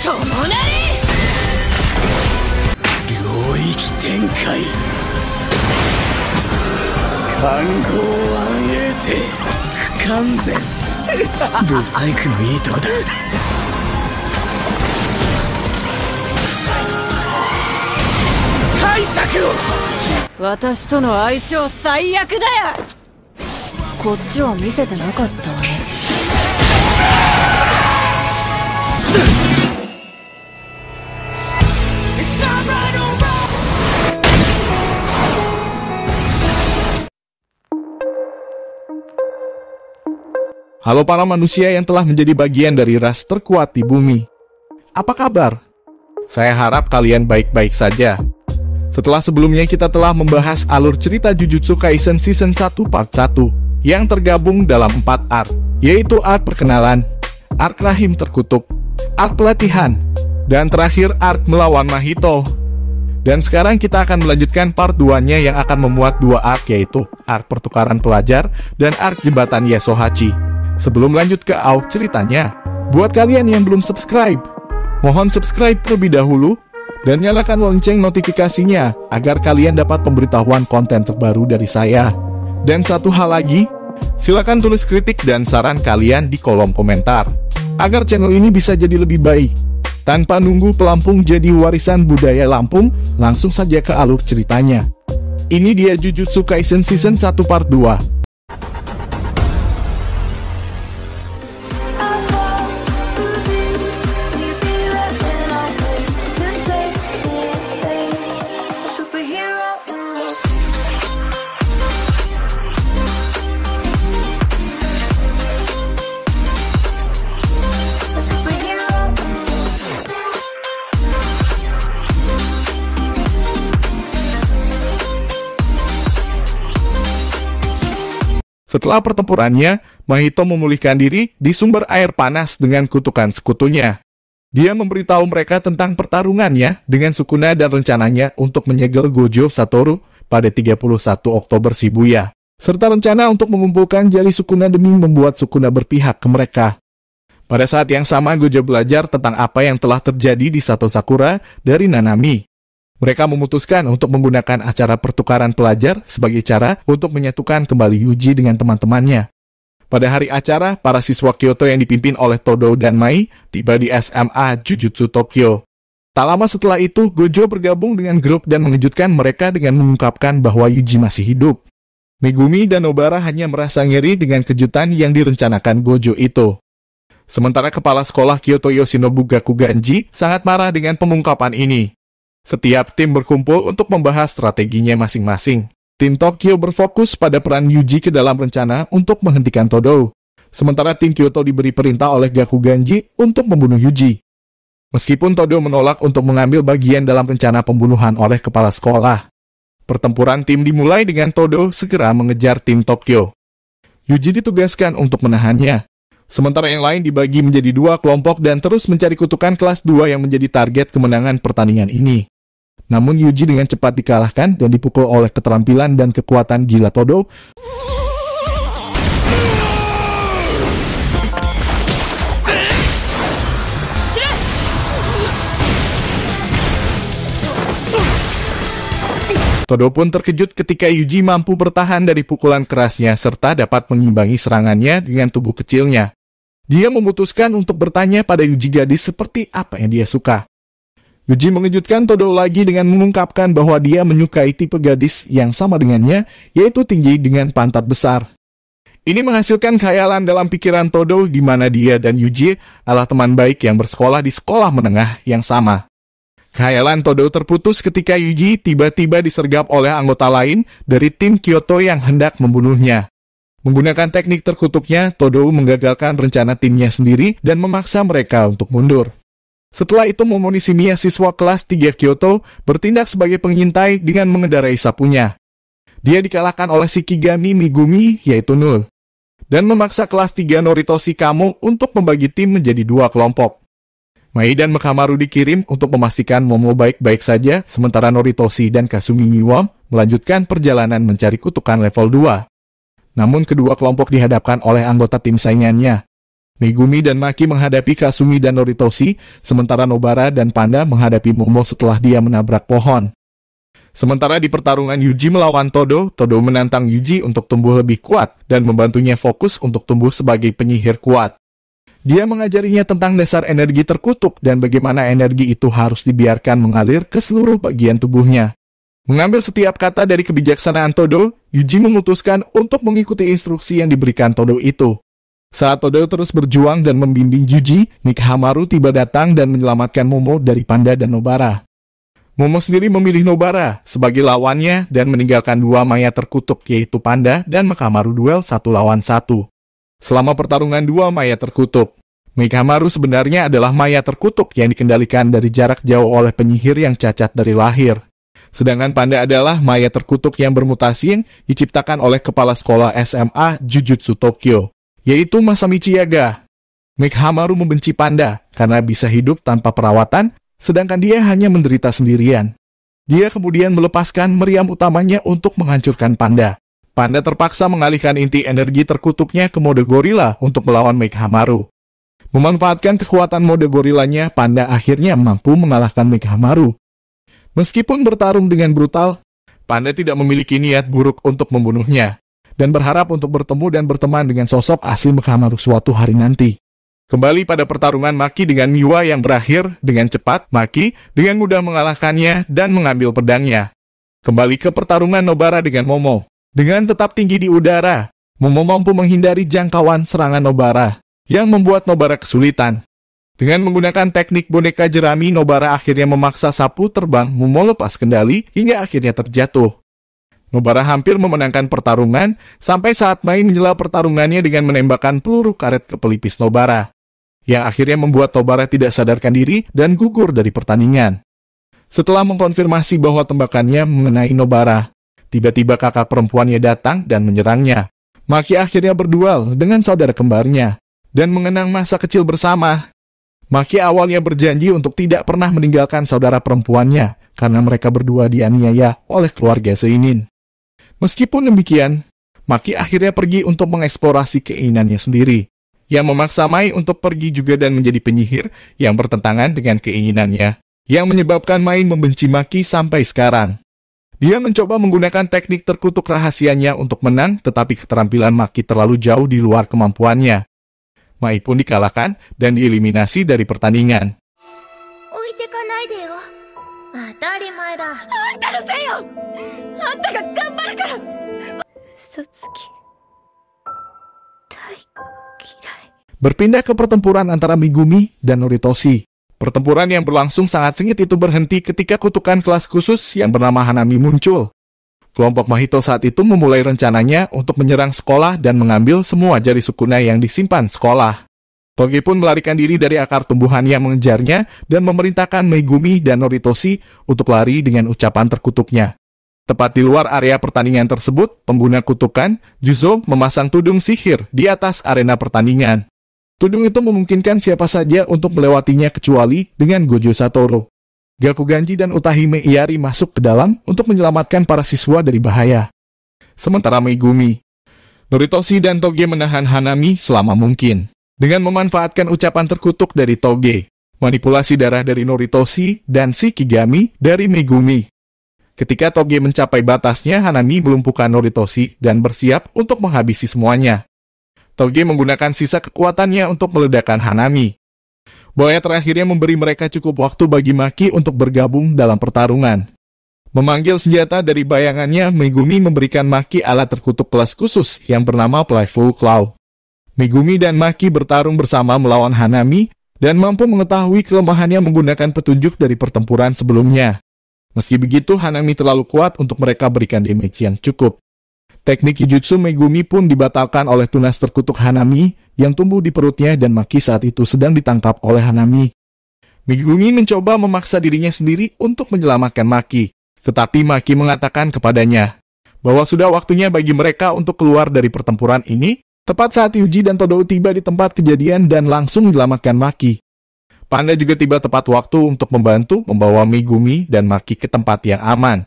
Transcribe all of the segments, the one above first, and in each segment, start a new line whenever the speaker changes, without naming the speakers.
友なり
領域展開環合湾エーテ不完全ブサイクのいいとこだ対策を
私との相性最悪だよ。こっちは見せてなかったわね。
Halo para manusia yang telah menjadi bagian dari ras terkuat di bumi. Apa kabar? Saya harap kalian baik-baik saja. Setelah sebelumnya kita telah membahas alur cerita Jujutsu Kaisen Season 1 Part 1 yang tergabung dalam 4 arc, yaitu arc perkenalan, arc rahim terkutuk, arc pelatihan, dan terakhir arc melawan Mahito. Dan sekarang kita akan melanjutkan part 2-nya yang akan memuat 2 arc, yaitu arc pertukaran pelajar dan arc jembatan Yasuhachi. Sebelum lanjut ke arc ceritanya, buat kalian yang belum subscribe, mohon subscribe terlebih dahulu dan nyalakan lonceng notifikasinya agar kalian dapat pemberitahuan konten terbaru dari saya. Dan satu hal lagi, silakan tulis kritik dan saran kalian di kolom komentar agar channel ini bisa jadi lebih baik. Tanpa nunggu pelampung jadi warisan budaya Lampung, langsung saja ke alur ceritanya. Ini dia Jujutsu Kaisen Season 1 Part 2. Setelah pertempurannya, Mahito memulihkan diri di sumber air panas dengan kutukan sekutunya. Dia memberitahu mereka tentang pertarungannya dengan Sukuna dan rencananya untuk menyegel Gojo Satoru pada 31 Oktober Shibuya, serta rencana untuk mengumpulkan jali Sukuna demi membuat Sukuna berpihak ke mereka. Pada saat yang sama, Gojo belajar tentang apa yang telah terjadi di Sato Sakura dari Nanami. Mereka memutuskan untuk menggunakan acara pertukaran pelajar sebagai cara untuk menyatukan kembali Yuji dengan teman-temannya. Pada hari acara, para siswa Kyoto yang dipimpin oleh Todo dan Mai tiba di SMA Jujutsu Tokyo. Tak lama setelah itu, Gojo bergabung dengan grup dan mengejutkan mereka dengan mengungkapkan bahwa Yuji masih hidup. Megumi dan Nobara hanya merasa ngeri dengan kejutan yang direncanakan Gojo itu. Sementara kepala sekolah Kyoto Yoshinobu Gakuganji sangat marah dengan pengungkapan ini. Setiap tim berkumpul untuk membahas strateginya masing-masing. Tim Tokyo berfokus pada peran Yuji ke dalam rencana untuk menghentikan Todo. Sementara tim Kyoto diberi perintah oleh Gakuganji untuk membunuh Yuji. Meskipun Todo menolak untuk mengambil bagian dalam rencana pembunuhan oleh kepala sekolah. Pertempuran tim dimulai dengan Todo segera mengejar tim Tokyo. Yuji ditugaskan untuk menahannya. Sementara yang lain dibagi menjadi 2 kelompok dan terus mencari kutukan kelas 2 yang menjadi target kemenangan pertandingan ini. Namun Yuji dengan cepat dikalahkan dan dipukul oleh keterampilan dan kekuatan gila Todo. Todo pun terkejut ketika Yuji mampu bertahan dari pukulan kerasnya serta dapat mengimbangi serangannya dengan tubuh kecilnya. Dia memutuskan untuk bertanya pada Yuji gadis seperti apa yang dia suka. Yuji mengejutkan Todo lagi dengan mengungkapkan bahwa dia menyukai tipe gadis yang sama dengannya, yaitu tinggi dengan pantat besar. Ini menghasilkan khayalan dalam pikiran Todo di mana dia dan Yuji adalah teman baik yang bersekolah di sekolah menengah yang sama. Khayalan Todo terputus ketika Yuji tiba-tiba disergap oleh anggota lain dari tim Kyoto yang hendak membunuhnya. Menggunakan teknik terkutuknya, Todo menggagalkan rencana timnya sendiri dan memaksa mereka untuk mundur. Setelah itu memunisi siswa kelas 3 Kyoto bertindak sebagai pengintai dengan mengendarai sapunya. Dia dikalahkan oleh Shikigami Megumi yaitu Null, dan memaksa kelas 3 Noritoshi Kamo untuk membagi tim menjadi 2 kelompok. Mai dan Mekamaru dikirim untuk memastikan Momo baik-baik saja, sementara Noritoshi dan Kasumi Miwam melanjutkan perjalanan mencari kutukan level 2. Namun kedua kelompok dihadapkan oleh anggota tim saingannya. Megumi dan Maki menghadapi Kasumi dan Noritoshi, sementara Nobara dan Panda menghadapi Momo setelah dia menabrak pohon. Sementara di pertarungan Yuji melawan Todo, Todo menantang Yuji untuk tumbuh lebih kuat dan membantunya fokus untuk tumbuh sebagai penyihir kuat. Dia mengajarinya tentang dasar energi terkutuk dan bagaimana energi itu harus dibiarkan mengalir ke seluruh bagian tubuhnya. Mengambil setiap kata dari kebijaksanaan Todo, Yuji memutuskan untuk mengikuti instruksi yang diberikan Todo itu. Saat Todo terus berjuang dan membimbing Yuji, Mikihamaru tiba datang dan menyelamatkan Momo dari Panda dan Nobara. Momo sendiri memilih Nobara sebagai lawannya dan meninggalkan dua mayat terkutuk yaitu Panda dan Mikihamaru duel 1 lawan 1. Selama pertarungan dua mayat terkutuk, Mikihamaru sebenarnya adalah mayat terkutuk yang dikendalikan dari jarak jauh oleh penyihir yang cacat dari lahir. Sedangkan Panda adalah mayat terkutuk yang bermutasi yang diciptakan oleh kepala sekolah SMA Jujutsu Tokyo, yaitu Masamichi Yaga. Mikihamaru membenci Panda karena bisa hidup tanpa perawatan, sedangkan dia hanya menderita sendirian. Dia kemudian melepaskan meriam utamanya untuk menghancurkan Panda. Panda terpaksa mengalihkan inti energi terkutuknya ke mode gorila untuk melawan Mikihamaru. Memanfaatkan kekuatan mode gorilanya, Panda akhirnya mampu mengalahkan Mikihamaru. Meskipun bertarung dengan brutal, Panda tidak memiliki niat buruk untuk membunuhnya, dan berharap untuk bertemu dan berteman dengan sosok asli Mikihamaru suatu hari nanti. Kembali pada pertarungan Maki dengan Miwa yang berakhir dengan cepat, Maki dengan mudah mengalahkannya dan mengambil pedangnya. Kembali ke pertarungan Nobara dengan Momo. Dengan tetap tinggi di udara, Momo mampu menghindari jangkauan serangan Nobara, yang membuat Nobara kesulitan. Dengan menggunakan teknik boneka jerami, Nobara akhirnya memaksa sapu terbang Momo lepas kendali hingga akhirnya terjatuh. Nobara hampir memenangkan pertarungan sampai saat Mai menyela pertarungannya dengan menembakkan peluru karet ke pelipis Nobara, yang akhirnya membuat Nobara tidak sadarkan diri dan gugur dari pertandingan. Setelah mengkonfirmasi bahwa tembakannya mengenai Nobara, tiba-tiba kakak perempuannya datang dan menyerangnya. Maki akhirnya berduel dengan saudara kembarnya dan mengenang masa kecil bersama. Maki awalnya berjanji untuk tidak pernah meninggalkan saudara perempuannya karena mereka berdua dianiaya oleh keluarga Seinin. Meskipun demikian, Maki akhirnya pergi untuk mengeksplorasi keinginannya sendiri, yang memaksa Mai untuk pergi juga dan menjadi penyihir yang bertentangan dengan keinginannya, yang menyebabkan Mai membenci Maki sampai sekarang. Dia mencoba menggunakan teknik terkutuk rahasianya untuk menang, tetapi keterampilan Maki terlalu jauh di luar kemampuannya. Mai pun dikalahkan dan dieliminasi dari pertandingan. Berpindah ke pertempuran antara Megumi dan Noritoshi. Pertempuran yang berlangsung sangat sengit itu berhenti ketika kutukan kelas khusus yang bernama Hanami muncul. Kelompok Mahito saat itu memulai rencananya untuk menyerang sekolah dan mengambil semua jari Sukuna yang disimpan sekolah. Toge pun melarikan diri dari akar tumbuhan yang mengejarnya dan memerintahkan Megumi dan Noritoshi untuk lari dengan ucapan terkutuknya. Tepat di luar area pertandingan tersebut, pengguna kutukan, Juzo, memasang tudung sihir di atas arena pertandingan. Tudung itu memungkinkan siapa saja untuk melewatinya kecuali dengan Gojo Satoru. Gakuganji dan Utahime Iari masuk ke dalam untuk menyelamatkan para siswa dari bahaya. Sementara Megumi, Noritoshi dan Toge menahan Hanami selama mungkin. Dengan memanfaatkan ucapan terkutuk dari Toge, manipulasi darah dari Noritoshi, dan Shikigami dari Megumi. Ketika Toge mencapai batasnya, Hanami melumpuhkan Noritoshi dan bersiap untuk menghabisi semuanya. Toge menggunakan sisa kekuatannya untuk meledakkan Hanami. Buaya terakhirnya memberi mereka cukup waktu bagi Maki untuk bergabung dalam pertarungan. Memanggil senjata dari bayangannya, Megumi memberikan Maki alat terkutuk kelas khusus yang bernama Playful Claw. Megumi dan Maki bertarung bersama melawan Hanami dan mampu mengetahui kelemahannya menggunakan petunjuk dari pertempuran sebelumnya. Meski begitu, Hanami terlalu kuat untuk mereka berikan damage yang cukup. Teknik Jujutsu Megumi pun dibatalkan oleh tunas terkutuk Hanami yang tumbuh di perutnya dan Maki saat itu sedang ditangkap oleh Hanami. Megumi mencoba memaksa dirinya sendiri untuk menyelamatkan Maki, tetapi Maki mengatakan kepadanya bahwa sudah waktunya bagi mereka untuk keluar dari pertempuran ini, tepat saat Yuji dan Todo tiba di tempat kejadian dan langsung menyelamatkan Maki. Panda juga tiba tepat waktu untuk membantu membawa Megumi dan Maki ke tempat yang aman.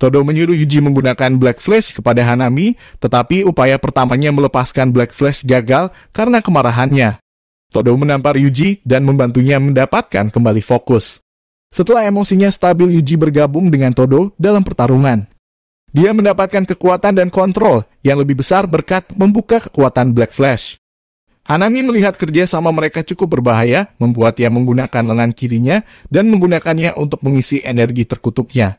Todo menyuruh Yuji menggunakan Black Flash kepada Hanami, tetapi upaya pertamanya melepaskan Black Flash gagal karena kemarahannya. Todo menampar Yuji dan membantunya mendapatkan kembali fokus. Setelah emosinya stabil, Yuji bergabung dengan Todo dalam pertarungan. Dia mendapatkan kekuatan dan kontrol yang lebih besar berkat membuka kekuatan Black Flash. Hanami melihat kerja sama mereka cukup berbahaya, membuat ia menggunakan lengan kirinya dan menggunakannya untuk mengisi energi terkutupnya.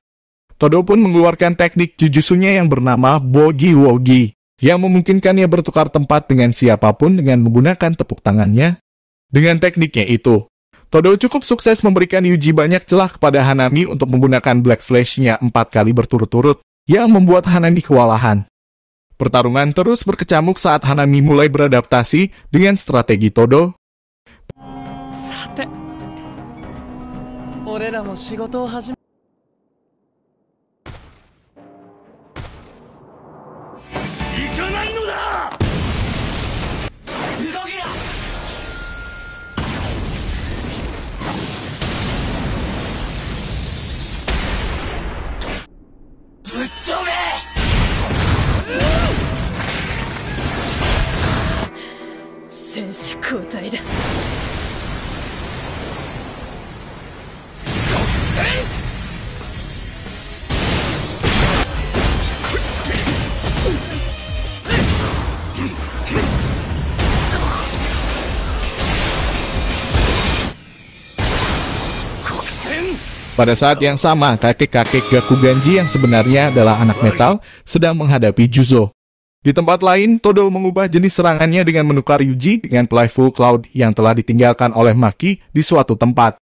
Todo pun mengeluarkan teknik jujutsunya yang bernama Bogi Wogi, yang memungkinkannya bertukar tempat dengan siapapun dengan menggunakan tepuk tangannya. Dengan tekniknya itu, Todo cukup sukses memberikan Yuji banyak celah kepada Hanami untuk menggunakan Black Flash-nya 4 kali berturut-turut, yang membuat Hanami kewalahan. Pertarungan terus berkecamuk saat Hanami mulai beradaptasi dengan strategi Todo.
Sate. 俺らも仕事を始め。行かないのだ。動けな。ぶっ飛べ。選手交代だ。
Pada saat yang sama, kakek-kakek Gakuganji yang sebenarnya adalah anak metal sedang menghadapi Juzo. Di tempat lain, Todo mengubah jenis serangannya dengan menukar Yuji dengan Playful Cloud yang telah ditinggalkan oleh Maki di suatu tempat.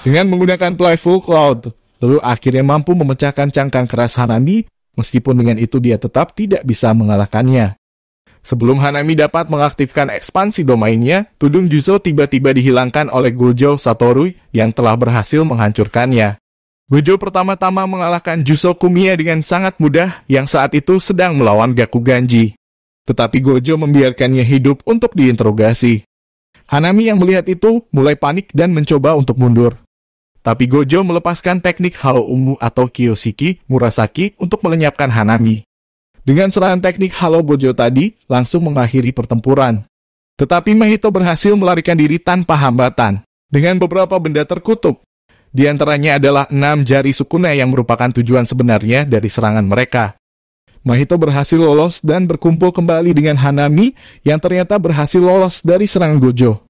Dengan menggunakan Playful Cloud, lalu akhirnya mampu memecahkan cangkang keras Hanami, meskipun dengan itu dia tetap tidak bisa mengalahkannya. Sebelum Hanami dapat mengaktifkan ekspansi domainnya, tudung Juzo tiba-tiba dihilangkan oleh Gojo Satoru yang telah berhasil menghancurkannya. Gojo pertama-tama mengalahkan Juzo Kumiya dengan sangat mudah yang saat itu sedang melawan Gakuganji. Tetapi Gojo membiarkannya hidup untuk diinterogasi. Hanami yang melihat itu mulai panik dan mencoba untuk mundur. Tapi Gojo melepaskan teknik Halo Ungu atau Kyoshiki Murasaki untuk melenyapkan Hanami. Dengan serangan teknik Halo Gojo tadi, langsung mengakhiri pertempuran. Tetapi Mahito berhasil melarikan diri tanpa hambatan, dengan beberapa benda terkutuk. Di antaranya adalah 6 jari Sukuna yang merupakan tujuan sebenarnya dari serangan mereka. Mahito berhasil lolos dan berkumpul kembali dengan Hanami yang ternyata berhasil lolos dari serangan Gojo.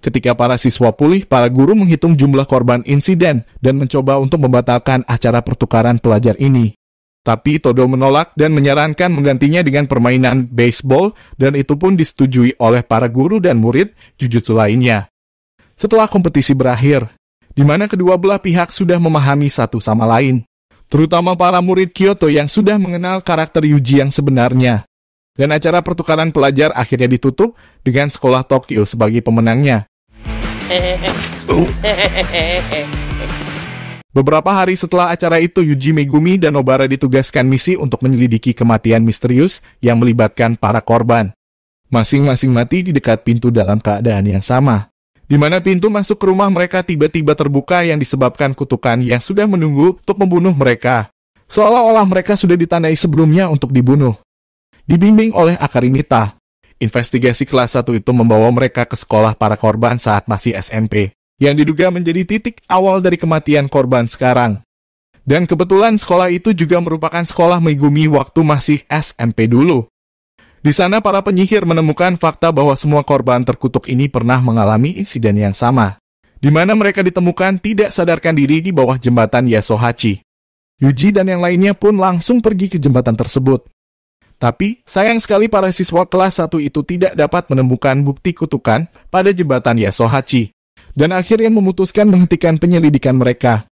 Ketika para siswa pulih, para guru menghitung jumlah korban insiden dan mencoba untuk membatalkan acara pertukaran pelajar ini. Tapi Todo menolak dan menyarankan menggantinya dengan permainan baseball, dan itu pun disetujui oleh para guru dan murid jujutsu lainnya. Setelah kompetisi berakhir, di mana kedua belah pihak sudah memahami satu sama lain, terutama para murid Kyoto yang sudah mengenal karakter Yuji yang sebenarnya. Dan acara pertukaran pelajar akhirnya ditutup dengan sekolah Tokyo sebagai pemenangnya. Beberapa hari setelah acara itu, Yuji Megumi dan Nobara ditugaskan misi untuk menyelidiki kematian misterius yang melibatkan para korban. Masing-masing mati di dekat pintu dalam keadaan yang sama, di mana pintu masuk ke rumah mereka tiba-tiba terbuka yang disebabkan kutukan yang sudah menunggu untuk membunuh mereka. Seolah-olah mereka sudah ditandai sebelumnya untuk dibunuh. Dibimbing oleh Akarimita, investigasi kelas 1 itu membawa mereka ke sekolah para korban saat masih SMP, yang diduga menjadi titik awal dari kematian korban sekarang. Dan kebetulan sekolah itu juga merupakan sekolah Megumi waktu masih SMP dulu. Di sana para penyihir menemukan fakta bahwa semua korban terkutuk ini pernah mengalami insiden yang sama, di mana mereka ditemukan tidak sadarkan diri di bawah jembatan Yasohachi. Yuji dan yang lainnya pun langsung pergi ke jembatan tersebut. Tapi, sayang sekali para siswa kelas 1 itu tidak dapat menemukan bukti kutukan pada jembatan Yasuhachi, dan akhirnya memutuskan menghentikan penyelidikan mereka.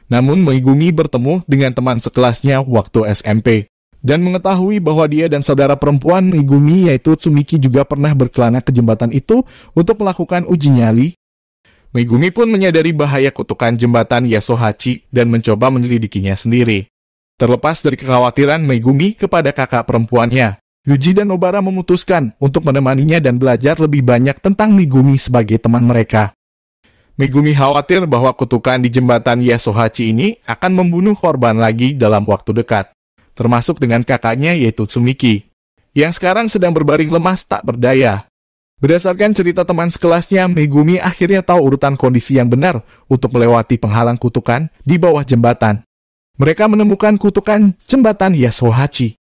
Namun, Megumi bertemu dengan teman sekelasnya waktu SMP, dan mengetahui bahwa dia dan saudara perempuan Megumi yaitu Tsumiki juga pernah berkelana ke jembatan itu untuk melakukan uji nyali. Megumi pun menyadari bahaya kutukan jembatan Yasuhachi dan mencoba menyelidikinya sendiri. Terlepas dari kekhawatiran Megumi kepada kakak perempuannya, Yuji dan Nobara memutuskan untuk menemaninya dan belajar lebih banyak tentang Megumi sebagai teman mereka. Megumi khawatir bahwa kutukan di jembatan Yasuhachi ini akan membunuh korban lagi dalam waktu dekat, termasuk dengan kakaknya yaitu Tsumiki, yang sekarang sedang berbaring lemas tak berdaya. Berdasarkan cerita teman sekelasnya, Megumi akhirnya tahu urutan kondisi yang benar untuk melewati penghalang kutukan di bawah jembatan. Mereka menemukan kutukan jembatan Yasuhachi,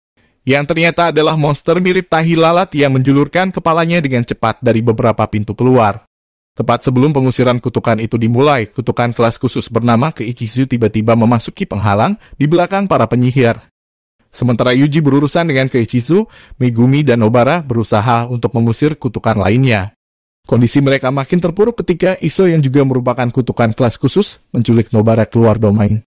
yang ternyata adalah monster mirip tahi lalat yang menjulurkan kepalanya dengan cepat dari beberapa pintu keluar. Tepat sebelum pengusiran kutukan itu dimulai, kutukan kelas khusus bernama Keikizu tiba-tiba memasuki penghalang di belakang para penyihir. Sementara Yuji berurusan dengan Keikizu, Megumi dan Nobara berusaha untuk mengusir kutukan lainnya. Kondisi mereka makin terpuruk ketika Iso yang juga merupakan kutukan kelas khusus menculik Nobara keluar domain.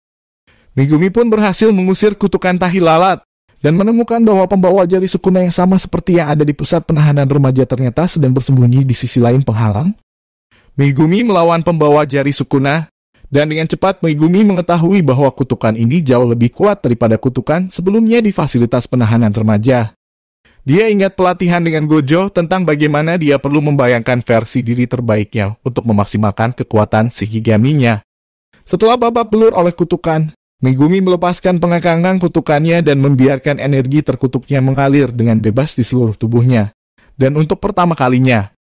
Megumi pun berhasil mengusir kutukan tahi lalat dan menemukan bahwa pembawa jari Sukuna yang sama seperti yang ada di pusat penahanan remaja ternyata sedang bersembunyi di sisi lain penghalang. Megumi melawan pembawa jari Sukuna, dan dengan cepat Megumi mengetahui bahwa kutukan ini jauh lebih kuat daripada kutukan sebelumnya di fasilitas penahanan remaja. Dia ingat pelatihan dengan Gojo tentang bagaimana dia perlu membayangkan versi diri terbaiknya untuk memaksimalkan kekuatan Shikigami-nya. Setelah babak belur oleh kutukan, Megumi melepaskan pengakangan kutukannya dan membiarkan energi terkutuknya mengalir dengan bebas di seluruh tubuhnya. Dan untuk pertama kalinya,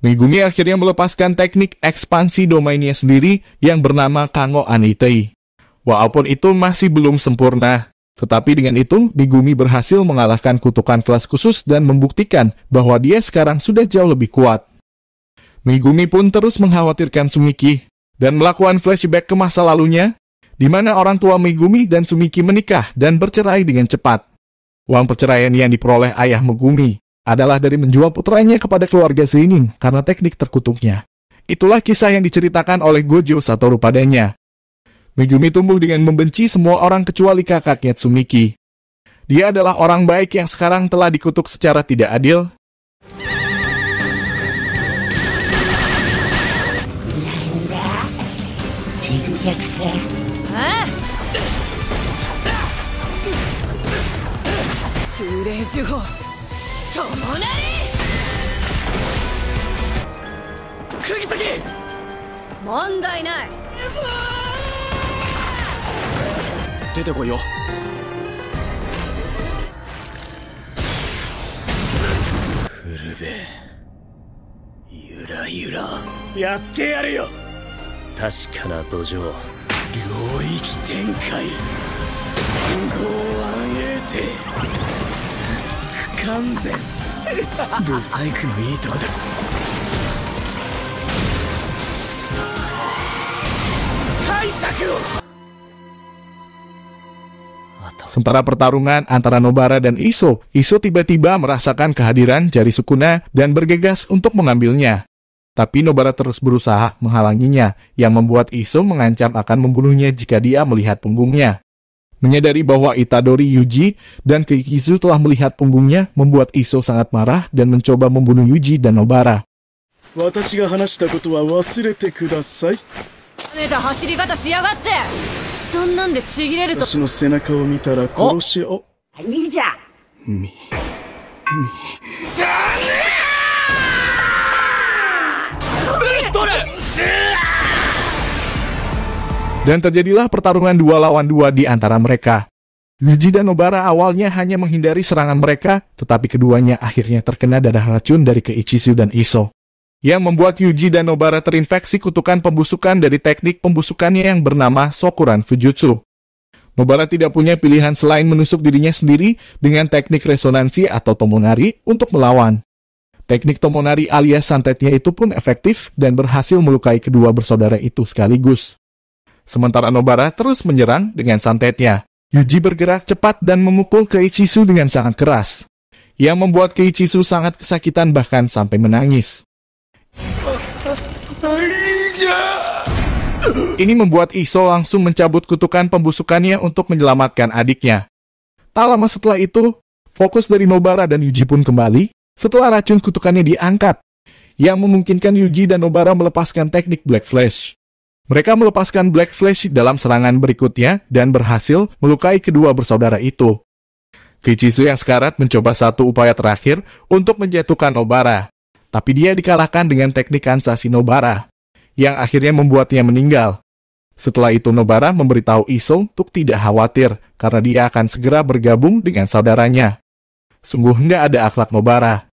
Megumi akhirnya melepaskan teknik ekspansi domainnya sendiri yang bernama Kango Anitei. Walaupun itu masih belum sempurna, tetapi dengan itu Megumi berhasil mengalahkan kutukan kelas khusus dan membuktikan bahwa dia sekarang sudah jauh lebih kuat. Megumi pun terus mengkhawatirkan Tsumiki dan melakukan flashback ke masa lalunya, di mana orang tua Megumi dan Tsumiki menikah dan bercerai dengan cepat. Uang perceraian yang diperoleh ayah Megumi adalah dari menjual putranya kepada keluarga Zeinin karena teknik terkutuknya. Itulah kisah yang diceritakan oleh Gojo Satoru padanya. Megumi tumbuh dengan membenci semua orang kecuali kakaknya Tsumiki. Dia adalah orang baik yang sekarang telah dikutuk secara tidak adil.
やってやるよ。
確かな土壌。
領域展開。暗号暗影帝。不完全。ブサイクのいいとこだ。解釈を。
Sementara pertarungan antara Nobara dan Iso tiba-tiba merasakan kehadiran jari Sukuna dan bergegas untuk mengambilnya. Tapi Nobara terus berusaha menghalanginya, yang membuat Iso mengancam akan membunuhnya jika dia melihat punggungnya. Menyadari bahwa Itadori Yuji dan Keikizu telah melihat punggungnya, membuat Iso sangat marah dan mencoba membunuh Yuji dan Nobara.
私が話したことは忘れてください。
めた走り方しやがって。そんなんでちぎれると。
私の背中を見たら殺しを。
兄者。
Dan terjadilah pertarungan 2 lawan 2 di antara mereka. Yuji dan Nobara awalnya hanya menghindari serangan mereka, tetapi keduanya akhirnya terkena darah racun dari Keiichizu dan Iso, yang membuat Yuji dan Nobara terinfeksi kutukan pembusukan dari teknik pembusukannya yang bernama Sokuran Fujutsu. Nobara tidak punya pilihan selain menusuk dirinya sendiri dengan teknik resonansi atau Tomonari untuk melawan. Teknik Tomonari alias santetnya itu pun efektif dan berhasil melukai kedua bersaudara itu sekaligus. Sementara Nobara terus menyerang dengan santetnya, Yuji bergerak cepat dan memukul Keiichisu dengan sangat keras, yang membuat Keiichisu sangat kesakitan bahkan sampai menangis. Ini membuat Iso langsung mencabut kutukan pembusukannya untuk menyelamatkan adiknya. Tak lama setelah itu, fokus dari Nobara dan Yuji pun kembali setelah racun kutukannya diangkat, yang memungkinkan Yuji dan Nobara melepaskan teknik Black Flash. Mereka melepaskan Black Flash dalam serangan berikutnya dan berhasil melukai kedua bersaudara itu. Keiichisu yang sekarat mencoba satu upaya terakhir untuk menjatuhkan Nobara, tapi dia dikalahkan dengan teknik Kansashi Nobara, yang akhirnya membuatnya meninggal. Setelah itu Nobara memberitahu Iso untuk tidak khawatir karena dia akan segera bergabung dengan saudaranya. Sungguh nggak ada akhlak Nobara.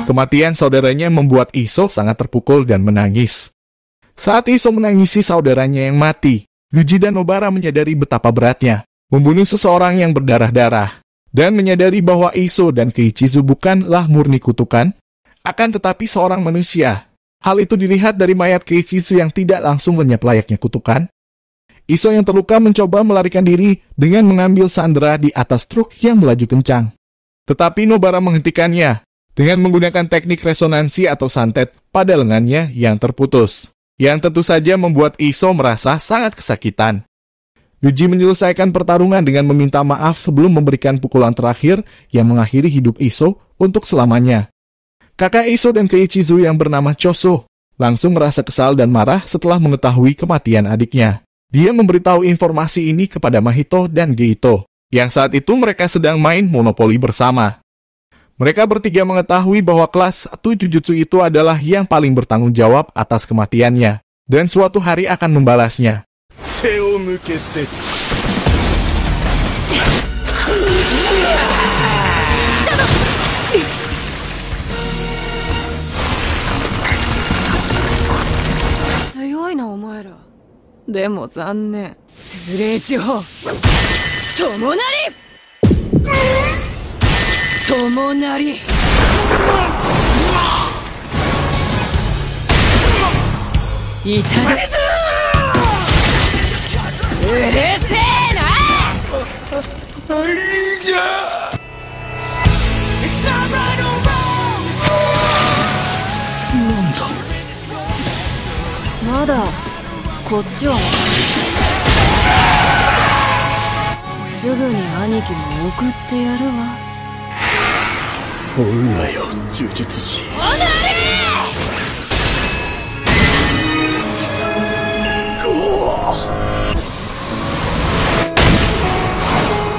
Kematian saudaranya membuat Iso sangat terpukul dan menangis. Saat Iso menangisi saudaranya yang mati, Yuji dan Nobara menyadari betapa beratnya membunuh seseorang yang berdarah-darah, dan menyadari bahwa Iso dan Keiichisu bukanlah murni kutukan, akan tetapi seorang manusia. Hal itu dilihat dari mayat Keiichisu yang tidak langsung lenyap layaknya kutukan. Iso yang terluka mencoba melarikan diri dengan mengambil sandera di atas truk yang melaju kencang. Tetapi Nobara menghentikannya dengan menggunakan teknik resonansi atau santet pada lengannya yang terputus, yang tentu saja membuat Iso merasa sangat kesakitan. Yuji menyelesaikan pertarungan dengan meminta maaf sebelum memberikan pukulan terakhir yang mengakhiri hidup Iso untuk selamanya. Kakak Iso dan Keiichisu yang bernama Choso langsung merasa kesal dan marah setelah mengetahui kematian adiknya. Dia memberitahu informasi ini kepada Mahito dan Geito, yang saat itu mereka sedang main monopoli bersama. Mereka bertiga mengetahui bahwa kelas 1 Jujutsu itu adalah yang paling bertanggung jawab atas kematiannya, dan suatu hari akan membalasnya.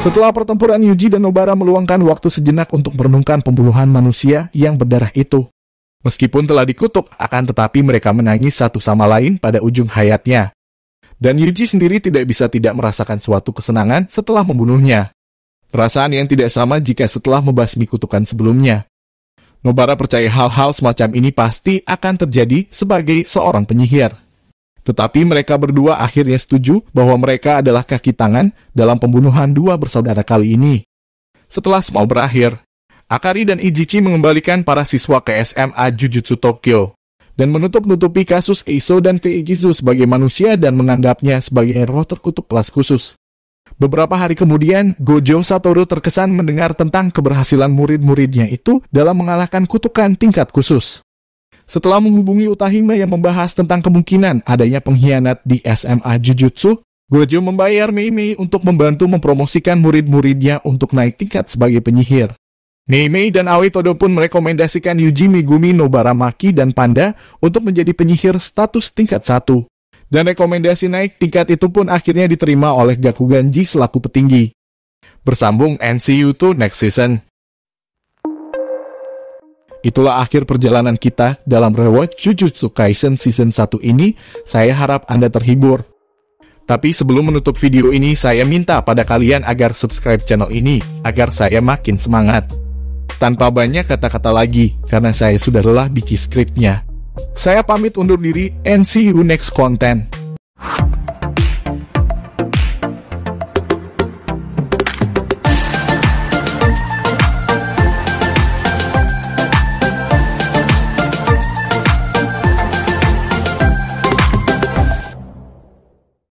Setelah pertempuran, Yuji dan Nobara meluangkan waktu sejenak untuk merenungkan pembunuhan manusia yang berdarah itu. Meskipun telah dikutuk, akan tetapi mereka menangis satu sama lain pada ujung hayatnya. Dan Yuji sendiri tidak bisa tidak merasakan suatu kesenangan setelah membunuhnya. Perasaan yang tidak sama jika setelah membasmi kutukan sebelumnya. Nobara percaya hal-hal semacam ini pasti akan terjadi sebagai seorang penyihir. Tetapi mereka berdua akhirnya setuju bahwa mereka adalah kaki tangan dalam pembunuhan dua bersaudara kali ini. Setelah semua berakhir, Akari dan Ijichi mengembalikan para siswa ke SMA Jujutsu Tokyo dan menutup-nutupi kasus Iso dan Keiichisu sebagai manusia dan menganggapnya sebagai roh terkutuk kelas khusus. Beberapa hari kemudian, Gojo Satoru terkesan mendengar tentang keberhasilan murid-muridnya itu dalam mengalahkan kutukan tingkat khusus. Setelah menghubungi Utahime yang membahas tentang kemungkinan adanya pengkhianat di SMA Jujutsu, Gojo membayar Meimei untuk membantu mempromosikan murid-muridnya untuk naik tingkat sebagai penyihir. Meimei dan Aoi Todo pun merekomendasikan Yuji, Megumi, Nobara, Maki, dan Panda untuk menjadi penyihir status tingkat 1. Dan rekomendasi naik tingkat itu pun akhirnya diterima oleh Gakuganji selaku petinggi. Bersambung and see you to next season. Itulah akhir perjalanan kita dalam rewatch Jujutsu Kaisen Season 1 ini. Saya harap Anda terhibur. Tapi sebelum menutup video ini, saya minta pada kalian agar subscribe channel ini, agar saya makin semangat. Tanpa banyak kata-kata lagi, karena saya sudah lelah bikin skripnya. Saya pamit undur diri and see you next content.